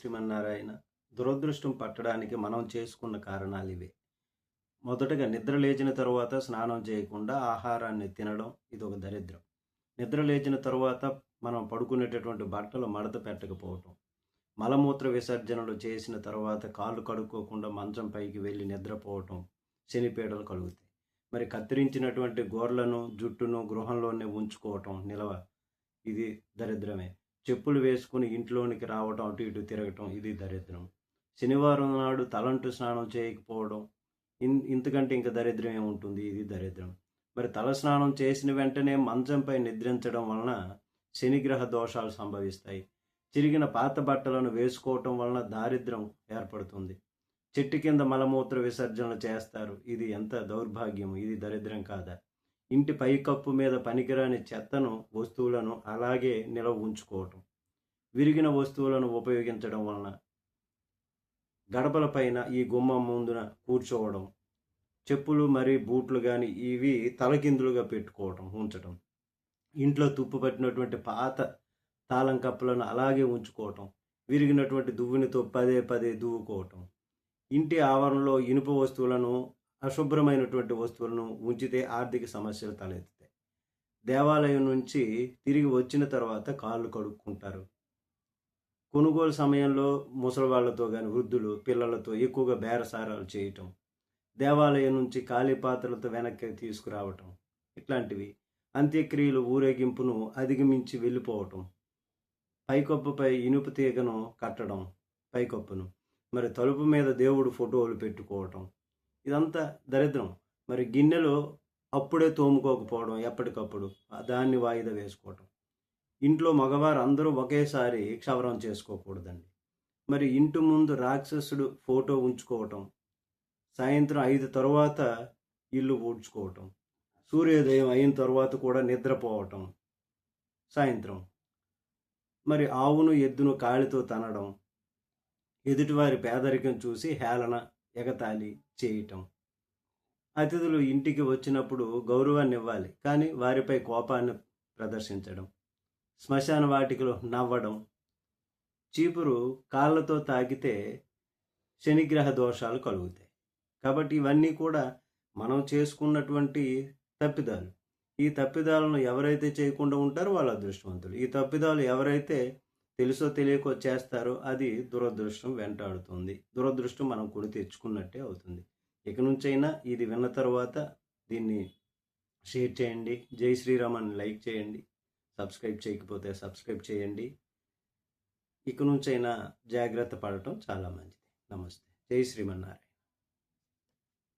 శ్రీమన్నారాయణ. దురదృష్టం పట్టడానికి మనం చేసుకున్న కారణాలివే. మొదటగా నిద్ర లేచిన తరువాత స్నానం చేయకుండా ఆహారాన్ని తినడం ఇదొక దరిద్రం. నిద్ర లేచిన తరువాత మనం పడుకునేటటువంటి బట్టలు మడత పెట్టకపోవటం. మలమూత్ర విసర్జనలు చేసిన తర్వాత కాళ్ళు కడుక్కోకుండా మంచం పైకి వెళ్ళి నిద్రపోవటం శనిపీడలు కలుగుతాయి. మరి కత్తిరించినటువంటి గోర్లను, జుట్టును గృహంలోనే ఉంచుకోవటం నిలవ ఇది దరిద్రమే. చెప్పులు వేసుకుని ఇంట్లోనికి రావటం, అటు ఇటు తిరగటం ఇది దరిద్రం. శనివారం నాడు తలంటు స్నానం చేయకపోవడం ఇంతకంటే ఇంకా దరిద్రం ఏముంటుంది, ఇది దరిద్రం. మరి తల స్నానం చేసిన వెంటనే మంచంపై నిద్రించడం వలన శనిగ్రహ దోషాలు సంభవిస్తాయి. చిరిగిన పాత బట్టలను వేసుకోవటం వలన దారిద్రం ఏర్పడుతుంది. చెట్టు కింద మలమూత్ర విసర్జనలు చేస్తారు, ఇది ఎంత దౌర్భాగ్యం, ఇది దరిద్రం కాదా? ఇంటి పైకప్పు మీద పనికిరాని చెత్తను, వస్తువులను అలాగే నిలవ ఉంచుకోవటం. విరిగిన వస్తువులను ఉపయోగించడం వలన గడపలపైన ఈ గుమ్మం ముందున కూర్చోవడం, చెప్పులు మరి బూట్లు కానీ ఇవి తలకిందులుగా పెట్టుకోవటం, ఉంచటం. ఇంట్లో తుప్పు పట్టినటువంటి పాత తాళం కప్పులను అలాగే ఉంచుకోవటం. విరిగినటువంటి దువ్వునితో పదే పదే దువ్వుకోవటం. ఇంటి ఆవరణలో ఇనుప వస్తువులను, అశుభ్రమైనటువంటి వస్తువులను ఉంచితే ఆర్థిక సమస్యలు తలెత్తుతాయి. దేవాలయం నుంచి తిరిగి వచ్చిన తర్వాత కాళ్ళు కడుక్కుంటారు. కొనుగోలు సమయంలో ముసలివాళ్లతో కానీ వృద్ధులు పిల్లలతో ఎక్కువగా బేరసారాలు చేయటం, దేవాలయం నుంచి ఖాళీ పాత్రలతో వెనక్కి తీసుకురావటం, ఇట్లాంటివి. అంత్యక్రియలు ఊరేగింపును అధిగమించి వెళ్ళిపోవటం. పైకప్పుపై ఇనుప తీగను కట్టడం, పైకప్పును మరి తలుపు మీద దేవుడు ఫోటోలు పెట్టుకోవటం, ఇదంతా దరిద్రం. మరి గిన్నెలో అప్పుడే తోముకోకపోవడం, ఎప్పటికప్పుడు దాన్ని వాయిదా వేసుకోవటం. ఇంట్లో మగవారు అందరూ ఒకేసారి క్షవరం చేసుకోకూడదండి. మరి ఇంటి ముందు రాక్షసుడు ఫోటో ఉంచుకోవటం, సాయంత్రం 5 తరువాత ఇల్లు ఊడ్చుకోవటం, సూర్యోదయం అయిన తర్వాత కూడా నిద్రపోవటం, సాయంత్రం మరి ఆవును ఎద్దును కాలితో తనడం, ఎదుటివారి పేదరికం చూసి హేళన ఎగతాళి చేయటం. అతిథులు ఇంటికి వచ్చినప్పుడు గౌరవాన్ని ఇవ్వాలి, కానీ వారిపై కోపాన్ని ప్రదర్శించడం. శ్మశాన వాటికలో నవ్వడం. చీపురు కాళ్ళతో తాకితే శనిగ్రహ దోషాలు కలుగుతాయి. కాబట్టి ఇవన్నీ కూడా మనం చేసుకున్నటువంటి తప్పిదాలు. ఈ తప్పిదాలను ఎవరైతే చేయకుండా ఉంటారో వాళ్ళు అదృష్టవంతులు. ఈ తప్పిదాలు ఎవరైతే తెలుసో తెలియకో చేస్తారో అది దురదృష్టం వెంటాడుతుంది. దురదృష్టం మనం కొని తెచ్చుకున్నట్టే అవుతుంది. ఇక నుంచైనా ఇది విన్న తర్వాత దీన్ని షేర్ చేయండి. జై శ్రీరామ్ అని లైక్ చేయండి. సబ్స్క్రైబ్ చేయకపోతే సబ్స్క్రైబ్ చేయండి. ఇక నుంచైనా జాగ్రత్త పడటం చాలా మంచిది. నమస్తే. జై శ్రీమన్నారాయణ.